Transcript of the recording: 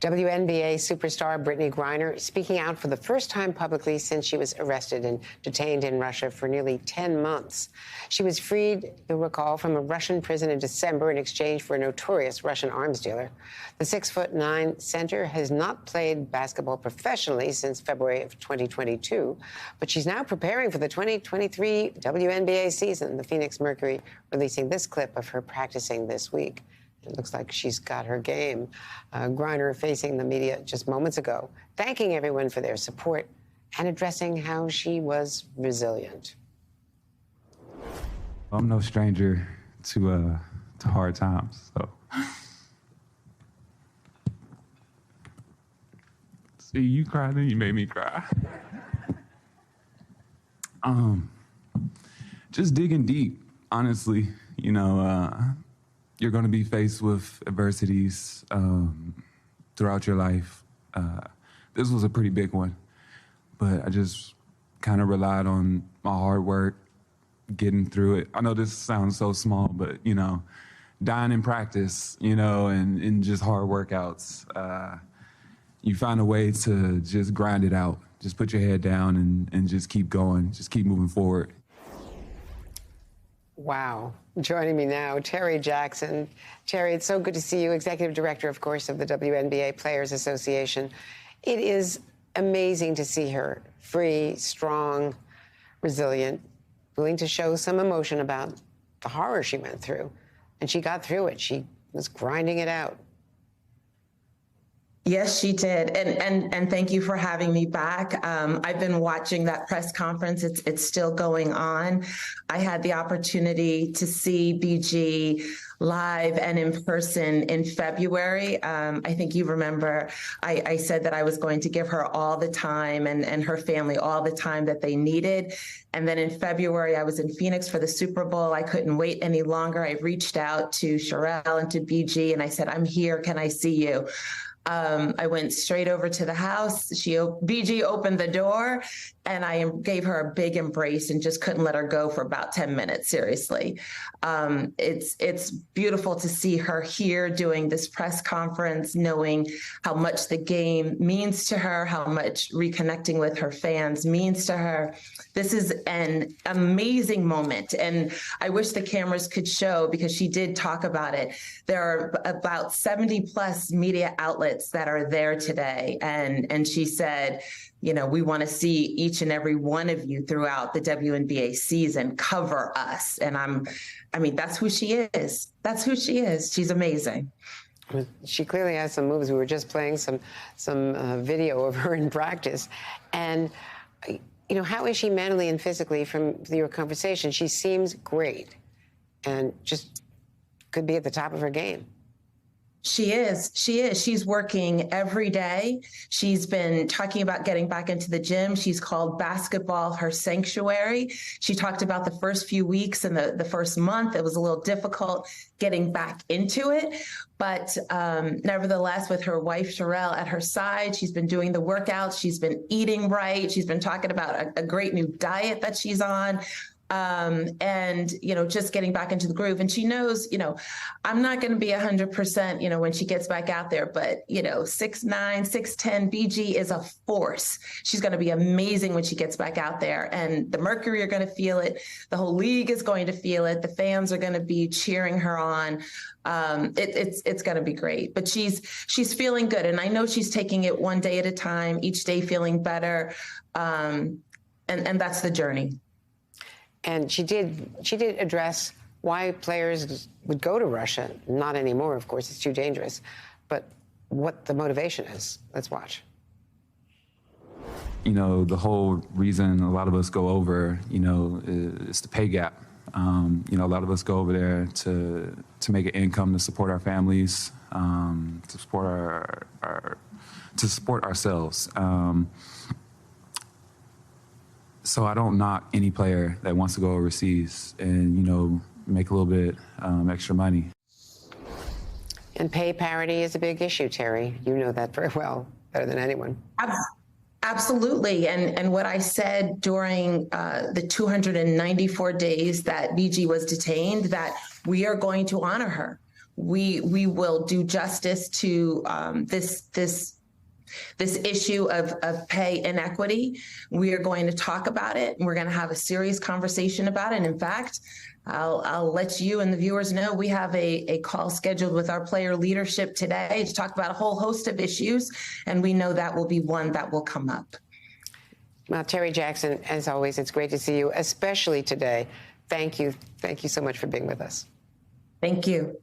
WNBA superstar Brittany Griner speaking out for the first time publicly since she was arrested and detained in Russia for nearly 10 months. She was freed, you'll recall, from a Russian prison in December in exchange for a notorious Russian arms dealer. The 6'9" center has not played basketball professionally since February of 2022, but she's now preparing for the 2023 WNBA season. The Phoenix Mercury releasing this clip of her practicing this week. It looks like she's got her game. Griner facing the media just moments ago, thanking everyone for their support and addressing how she was resilient. I'm no stranger to hard times, so. See, you cried and you made me cry. Just digging deep, honestly, you know, you're going to be faced with adversities throughout your life. This was a pretty big one, but I just kind of relied on my hard work, getting through it. I know this sounds so small, but, you know, dying in practice, you know, and just hard workouts. You find a way to just grind it out. Just put your head down and just keep going, just keep moving forward. Wow. Joining me now, Terry Jackson. Terry, it's so good to see you, Executive Director, of course, of the WNBA Players Association. It is amazing to see her free, strong, resilient, willing to show some emotion about the horror she went through. And she got through it. She was grinding it out. Yes, she did. And thank you for having me back. I've been watching that press conference. It's still going on. I had the opportunity to see BG live and in person in February. I think you remember I said that I was going to give her all the time and her family all the time that they needed. And then in February, I was in Phoenix for the Super Bowl. I couldn't wait any longer. I reached out to Sherelle and to BG and I said, I'm here. Can I see you? I went straight over to the house. BG opened the door and I gave her a big embrace and just couldn't let her go for about 10 minutes, seriously. It's beautiful to see her here doing this press conference, knowing how much the game means to her, how much reconnecting with her fans means to her. This is an amazing moment. And I wish the cameras could show, because she did talk about it. There are about 70 plus media outlets that are there today. And she said, you know, we want to see each and every one of you throughout the WNBA season cover us. And I mean, that's who she is. That's who she is. She's amazing. She clearly has some moves. We were just playing some video of her in practice. And, you know, how is she mentally and physically from your conversation? She seems great and just could be at the top of her game. She is. She's working every day. She's been talking about getting back into the gym. She's called basketball her sanctuary. She talked about the first few weeks and the first month. It was a little difficult getting back into it. But nevertheless, with her wife, Sherelle, at her side, she's been doing the workouts. She's been eating right. She's been talking about a great new diet that she's on. And, you know, just getting back into the groove. And she knows, you know, I'm not going to be 100%, you know, when she gets back out there, but, you know, 6'9", 6'10", BG is a force. She's going to be amazing when she gets back out there, and the Mercury are going to feel it. The whole league is going to feel it. The fans are going to be cheering her on. It's going to be great, but she's feeling good. And I know she's taking it one day at a time, each day feeling better. And that's the journey. And she did address why players would go to Russia. Not anymore, of course, it's too dangerous. But what the motivation is. Let's watch. You know, the whole reason a lot of us go over, you know, is the pay gap. You know, a lot of us go over there to make an income to support our families, to support ourselves. So I don't knock any player that wants to go overseas and, you know, make a little bit extra money. And pay parity is a big issue, Terry. You know that very well, better than anyone. Absolutely. And what I said during the 294 days that BG was detained, that we are going to honor her. we will do justice to this issue of pay inequity. We are going to talk about it, and we're going to have a serious conversation about it. And in fact, I'll let you and the viewers know we have a call scheduled with our player leadership today to talk about a whole host of issues, and we know that will be one that will come up. Well, Terry Jackson, as always, it's great to see you, especially today. Thank you. Thank you so much for being with us. Thank you.